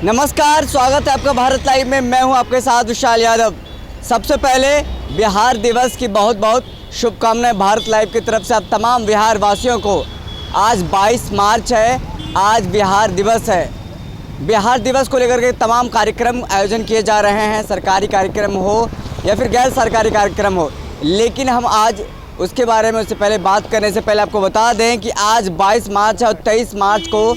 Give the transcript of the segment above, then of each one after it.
नमस्कार, स्वागत है आपका भारत लाइव में। मैं हूं आपके साथ विशाल यादव। सबसे पहले बिहार दिवस की बहुत बहुत शुभकामनाएं भारत लाइव की तरफ से आप तमाम बिहार वासियों को। आज 22 मार्च है, आज बिहार दिवस है। बिहार दिवस को लेकर के तमाम कार्यक्रम आयोजन किए जा रहे हैं, सरकारी कार्यक्रम हो या फिर गैर सरकारी कार्यक्रम हो, लेकिन हम आज उसके बारे में उससे पहले बात करने से पहले आपको बता दें कि आज 22 मार्च है और 23 मार्च को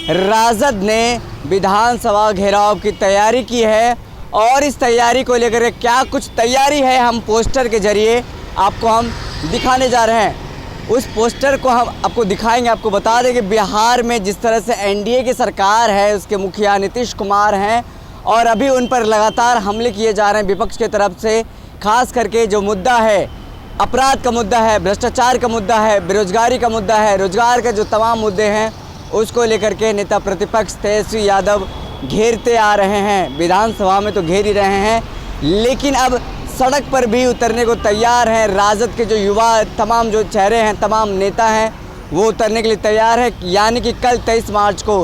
राजद ने विधानसभा घेराव की तैयारी की है। और इस तैयारी को लेकर क्या कुछ तैयारी है, हम पोस्टर के जरिए आपको हम दिखाने जा रहे हैं। उस पोस्टर को हम आपको दिखाएंगे। आपको बता दें कि बिहार में जिस तरह से एनडीए की सरकार है, उसके मुखिया नीतीश कुमार हैं और अभी उन पर लगातार हमले किए जा रहे हैं विपक्ष की तरफ से। खास करके जो मुद्दा है, अपराध का मुद्दा है, भ्रष्टाचार का मुद्दा है, बेरोजगारी का मुद्दा है, रोजगार के जो तमाम मुद्दे हैं, उसको लेकर के नेता प्रतिपक्ष तेजस्वी यादव घेरते आ रहे हैं। विधानसभा में तो घेर ही रहे हैं, लेकिन अब सड़क पर भी उतरने को तैयार हैं। राजद के जो युवा तमाम जो चेहरे हैं, तमाम नेता हैं, वो उतरने के लिए तैयार है। यानी कि कल 23 मार्च को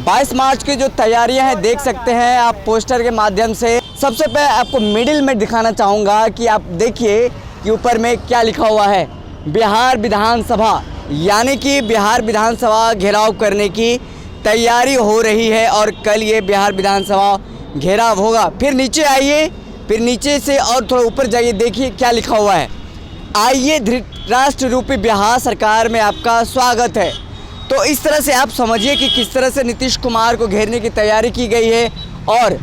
22 मार्च की जो तैयारियां हैं देख सकते हैं आप पोस्टर के माध्यम से। सबसे पहले आपको मिडिल में दिखाना चाहूँगा कि आप देखिए कि ऊपर में क्या लिखा हुआ है, बिहार विधानसभा। यानी कि बिहार विधानसभा घेराव करने की तैयारी हो रही है और कल ये बिहार विधानसभा घेराव होगा। फिर नीचे आइए, फिर नीचे से और थोड़ा ऊपर जाइए, देखिए क्या लिखा हुआ है, आइए धृतराष्ट्र रूपी बिहार सरकार में आपका स्वागत है। तो इस तरह से आप समझिए कि किस तरह से नीतीश कुमार को घेरने की तैयारी की गई है। और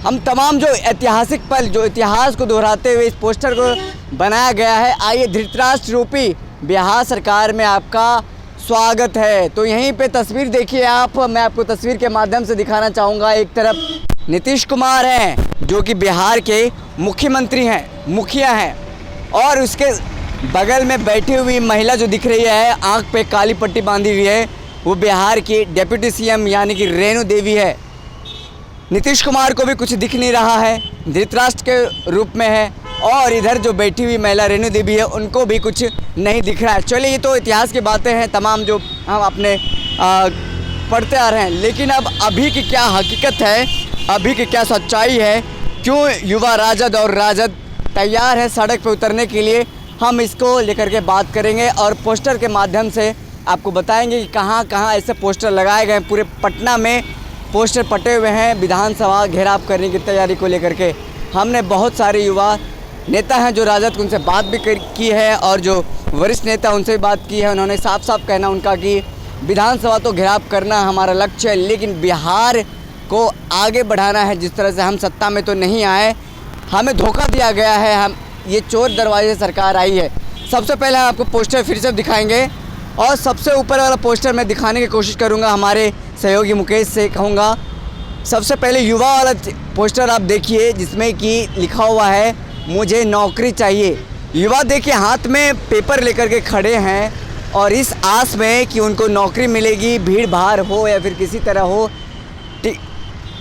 हम तमाम जो ऐतिहासिक पल, जो इतिहास को दोहराते हुए इस पोस्टर को बनाया गया है, आइए धृतराष्ट्र रूपी बिहार सरकार में आपका स्वागत है। तो यहीं पे तस्वीर देखिए आप, मैं आपको तस्वीर के माध्यम से दिखाना चाहूँगा। एक तरफ नीतीश कुमार हैं जो कि बिहार के मुख्यमंत्री हैं, मुखिया हैं, और उसके बगल में बैठी हुई महिला जो दिख रही है, आँख पे काली पट्टी बांधी हुई है, वो बिहार की डिप्टी सीएम यानी कि रेणु देवी है। नीतीश कुमार को भी कुछ दिख नहीं रहा है, धृतराष्ट्र के रूप में है, और इधर जो बैठी हुई महिला रेणु देवी है, उनको भी कुछ नहीं दिख रहा है। चलिए, ये तो इतिहास की बातें हैं तमाम जो हम अपने पढ़ते आ रहे हैं, लेकिन अब अभी की क्या हकीकत है, अभी की क्या सच्चाई है, क्यों युवा राजद और राजद तैयार है सड़क पर उतरने के लिए, हम इसको लेकर के बात करेंगे और पोस्टर के माध्यम से आपको बताएंगे कि कहाँ कहाँ ऐसे पोस्टर लगाए गए। पूरे पटना में पोस्टर पटे हुए हैं विधानसभा घेराव करने की तैयारी को लेकर के। हमने बहुत सारे युवा नेता हैं जो राजद, उनसे बात भी की है और जो वरिष्ठ नेता उनसे भी बात की है। उन्होंने साफ साफ कहना उनका कि विधानसभा तो घेराव करना हमारा लक्ष्य है, लेकिन बिहार को आगे बढ़ाना है। जिस तरह से हम सत्ता में तो नहीं आए, हमें धोखा दिया गया है, हम ये चोर दरवाजे सरकार आई है। सबसे पहले हम आपको पोस्टर फिर से दिखाएंगे और सबसे ऊपर वाला पोस्टर मैं दिखाने की कोशिश करूँगा, हमारे सहयोगी मुकेश से कहूँगा। सबसे पहले युवा वाला पोस्टर आप देखिए, जिसमें कि लिखा हुआ है मुझे नौकरी चाहिए। युवा देखिए हाथ में पेपर लेकर के खड़े हैं और इस आस में कि उनको नौकरी मिलेगी, भीड़ भाड़ हो या फिर किसी तरह हो,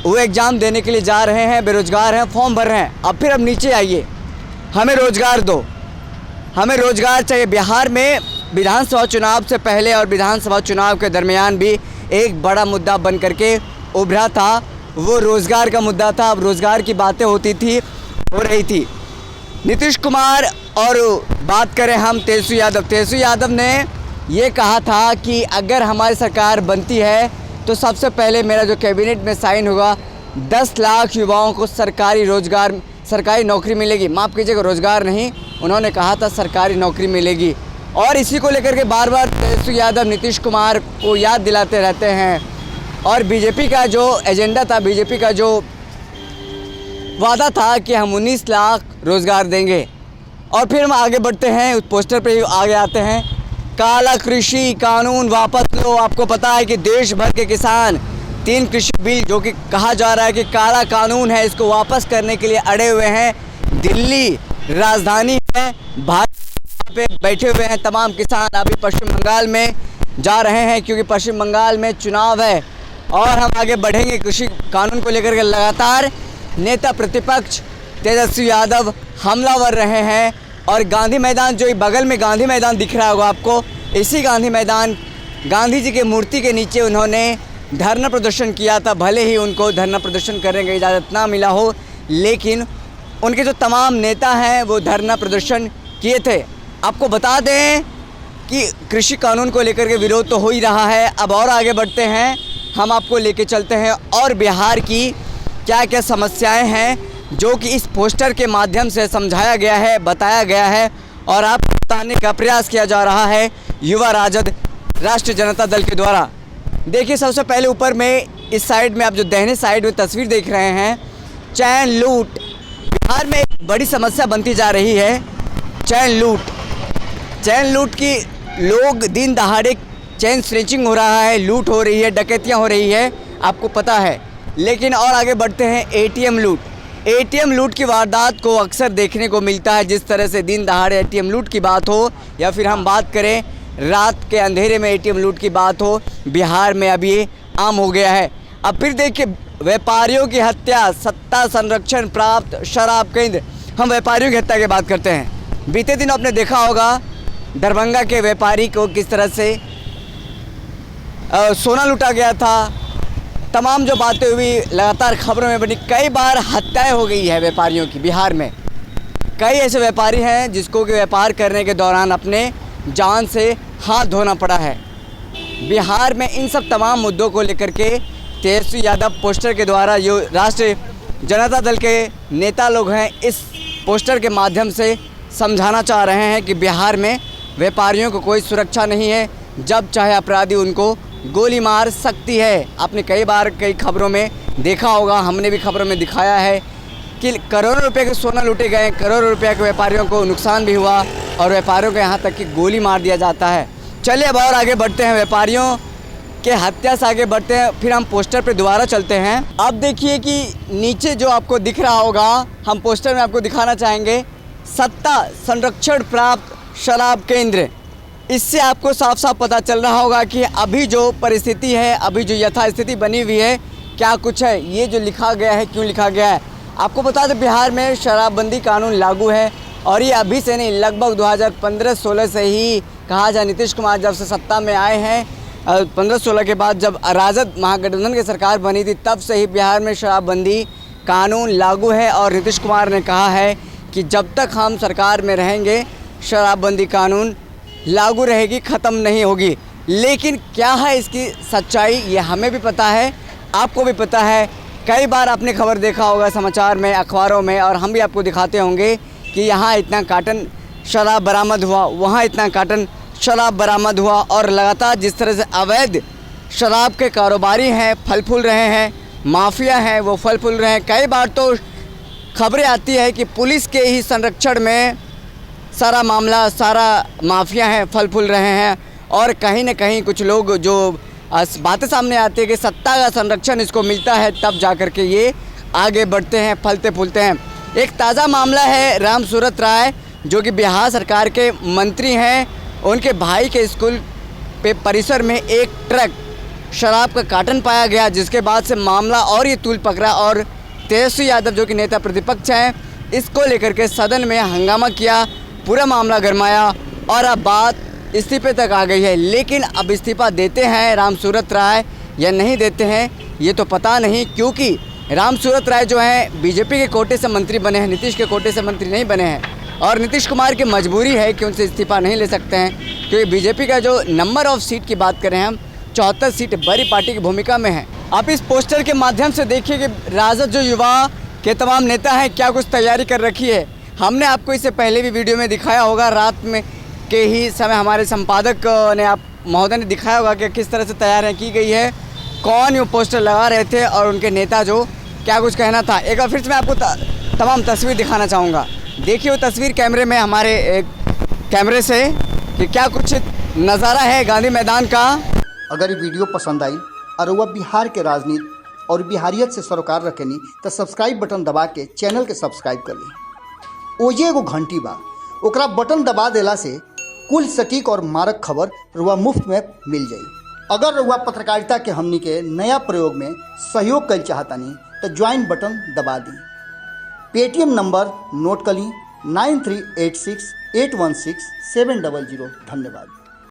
वो एग्ज़ाम देने के लिए जा रहे हैं, बेरोजगार हैं, फॉर्म भर रहे हैं। अब नीचे आइए, हमें रोज़गार दो, हमें रोज़गार चाहिए। बिहार में विधानसभा चुनाव से पहले और विधानसभा चुनाव के दरमियान भी एक बड़ा मुद्दा बन करके उभरा था, वो रोज़गार का मुद्दा था। अब रोज़गार की बातें होती थी, हो रही थी। नीतीश कुमार और बात करें हम तेजस्वी यादव ने ये कहा था कि अगर हमारी सरकार बनती है तो सबसे पहले मेरा जो कैबिनेट में साइन होगा, 10 लाख युवाओं को सरकारी नौकरी मिलेगी। माफ़ कीजिएगा, रोज़गार नहीं, उन्होंने कहा था सरकारी नौकरी मिलेगी। और इसी को लेकर के बार बार तेजस्वी यादव नीतीश कुमार को याद दिलाते रहते हैं। और बीजेपी का जो एजेंडा था, बीजेपी का जो वादा था कि हम 19 लाख रोज़गार देंगे। और फिर हम आगे बढ़ते हैं, उस पोस्टर पे आगे आते हैं, काला कृषि कानून वापस लो। आपको पता है कि देश भर के किसान 3 कृषि बिल जो कि कहा जा रहा है कि काला कानून है, इसको वापस करने के लिए अड़े हुए हैं। दिल्ली राजधानी है, भारत पे बैठे हुए हैं तमाम किसान। अभी पश्चिम बंगाल में जा रहे हैं क्योंकि पश्चिम बंगाल में चुनाव है। और हम आगे बढ़ेंगे कृषि कानून को लेकर के। लगातार नेता प्रतिपक्ष तेजस्वी यादव हमलावर रहे हैं और गांधी मैदान, जो बगल में गांधी मैदान दिख रहा होगा आपको, इसी गांधी मैदान, गांधी जी के मूर्ति के नीचे उन्होंने धरना प्रदर्शन किया था। भले ही उनको धरना प्रदर्शन करने की इजाज़त ना मिला हो, लेकिन उनके जो तमाम नेता हैं वो धरना प्रदर्शन किए थे। आपको बता दें कि कृषि कानून को लेकर के विरोध तो हो ही रहा है। अब और आगे बढ़ते हैं, हम आपको लेके चलते हैं और बिहार की क्या क्या समस्याएं हैं जो कि इस पोस्टर के माध्यम से समझाया गया है, बताया गया है और आपको बताने का प्रयास किया जा रहा है युवा राजद राष्ट्रीय जनता दल के द्वारा। देखिए, सबसे पहले ऊपर में इस साइड में आप जो दाहिने साइड में तस्वीर देख रहे हैं, चैन लूट बिहार में एक बड़ी समस्या बनती जा रही है। चैन लूट की लोग दिन दहाड़े चैन स्नैचिंग हो रहा है, लूट हो रही है, डकैतियाँ हो रही है, आपको पता है। लेकिन और आगे बढ़ते हैं, एटीएम लूट की वारदात को अक्सर देखने को मिलता है। जिस तरह से दिन दहाड़े एटीएम लूट की बात हो या फिर हम बात करें रात के अंधेरे में एटीएम लूट की बात हो, बिहार में अब ये आम हो गया है। अब फिर देखिए, व्यापारियों की हत्या, सत्ता संरक्षण प्राप्त शराब केंद्र। हम व्यापारियों की हत्या की बात करते हैं। बीते दिन आपने देखा होगा दरभंगा के व्यापारी को किस तरह से सोना लूटा गया था। तमाम जो बातें हुई लगातार खबरों में बनी, कई बार हत्याएं हो गई है व्यापारियों की। बिहार में कई ऐसे व्यापारी हैं जिसको कि व्यापार करने के दौरान अपने जान से हाथ धोना पड़ा है। बिहार में इन सब तमाम मुद्दों को लेकर के तेजस्वी यादव पोस्टर के द्वारा जो राष्ट्रीय जनता दल के नेता लोग हैं, इस पोस्टर के माध्यम से समझाना चाह रहे हैं कि बिहार में व्यापारियों को कोई सुरक्षा नहीं है। जब चाहे अपराधी उनको गोली मार सकती है। आपने कई बार कई खबरों में देखा होगा, हमने भी खबरों में दिखाया है कि करोड़ों रुपए के सोना लूटे गए, करोड़ों रुपए के व्यापारियों को नुकसान भी हुआ और व्यापारियों को यहाँ तक कि गोली मार दिया जाता है। चलिए अब और आगे बढ़ते हैं, व्यापारियों के हत्या से आगे बढ़ते हैं, फिर हम पोस्टर पे दोबारा चलते हैं। अब देखिए कि नीचे जो आपको दिख रहा होगा, हम पोस्टर में आपको दिखाना चाहेंगे, सत्ता संरक्षण प्राप्त शराब केंद्र। इससे आपको साफ साफ पता चल रहा होगा कि अभी जो परिस्थिति है, अभी जो यथास्थिति बनी हुई है, क्या कुछ है। ये जो लिखा गया है, क्यों लिखा गया है, आपको बता दें बिहार में शराबबंदी कानून लागू है और ये अभी से नहीं, लगभग 2015-16 से ही कहा जाए। नीतीश कुमार जब से सत्ता में आए हैं, 15-16 के बाद जब राजद महागठबंधन की सरकार बनी थी, तब से ही बिहार में शराबबंदी कानून लागू है और नीतीश कुमार ने कहा है कि जब तक हम सरकार में रहेंगे शराबबंदी कानून लागू रहेगी, ख़त्म नहीं होगी। लेकिन क्या है इसकी सच्चाई, ये हमें भी पता है, आपको भी पता है। कई बार आपने खबर देखा होगा समाचार में, अखबारों में, और हम भी आपको दिखाते होंगे कि यहाँ इतना कार्टन शराब बरामद हुआ, वहाँ इतना कार्टन शराब बरामद हुआ। और लगातार जिस तरह से अवैध शराब के कारोबारी हैं, फल फूल रहे हैं, माफिया हैं, वो फल फूल रहे हैं। कई बार तो खबरें आती है कि पुलिस के ही संरक्षण में सारा मामला, सारा माफिया हैं, फल फूल रहे हैं। और कहीं न कहीं कुछ लोग जो बातें सामने आती है कि सत्ता का संरक्षण इसको मिलता है, तब जा कर के ये आगे बढ़ते हैं, फलते फूलते हैं। एक ताज़ा मामला है राम सूरत राय, जो कि बिहार सरकार के मंत्री हैं। उनके भाई के स्कूल पे परिसर में एक ट्रक शराब का कार्टन पाया गया, जिसके बाद से मामला और ये तूल पकड़ा और तेजस्वी यादव जो कि नेता प्रतिपक्ष हैं, इसको लेकर के सदन में हंगामा किया, पूरा मामला गरमाया और अब बात इस्तीफे तक आ गई है। लेकिन अब इस्तीफा देते हैं राम सूरत राय या नहीं देते हैं, ये तो पता नहीं, क्योंकि राम सूरत राय जो हैं बीजेपी के कोटे से मंत्री बने हैं, नीतीश के कोटे से मंत्री नहीं बने हैं। और नीतीश कुमार की मजबूरी है कि उनसे इस्तीफा नहीं ले सकते हैं, क्योंकि बीजेपी का जो नंबर ऑफ सीट की बात करें हम, 74 सीट बड़ी पार्टी की भूमिका में है। आप इस पोस्टर के माध्यम से देखिए कि राजद जो युवा के तमाम नेता हैं, क्या कुछ तैयारी कर रखी है। हमने आपको इससे पहले भी वीडियो में दिखाया होगा, रात में के ही समय हमारे संपादक ने, आप महोदय ने दिखाया होगा कि किस तरह से तैयारियां की गई है, कौन ये पोस्टर लगा रहे थे और उनके नेता जो क्या कुछ कहना था। एक बार फिर से मैं आपको तमाम तस्वीर दिखाना चाहूँगा। देखिए वो तस्वीर कैमरे में, हमारे कैमरे से, कि क्या कुछ नज़ारा है गांधी मैदान का। अगर ये वीडियो पसंद आई और वह बिहार के राजनीति और बिहारियत से सरोकार रखेनी तो सब्सक्राइब बटन दबा के चैनल के सब्सक्राइब कर ली। ओजे एगो घंटी बा, ओकरा बटन दबा देला से कुल सटीक और मारक खबर रुआ मुफ्त में मिल जाई। अगर रुआ पत्रकारिता के हमनी के नया प्रयोग में सहयोग कर चाहतानी तो ज्वाइन बटन दबा दी। पेटीएम नंबर नोट कर ली 9386816700। धन्यवाद।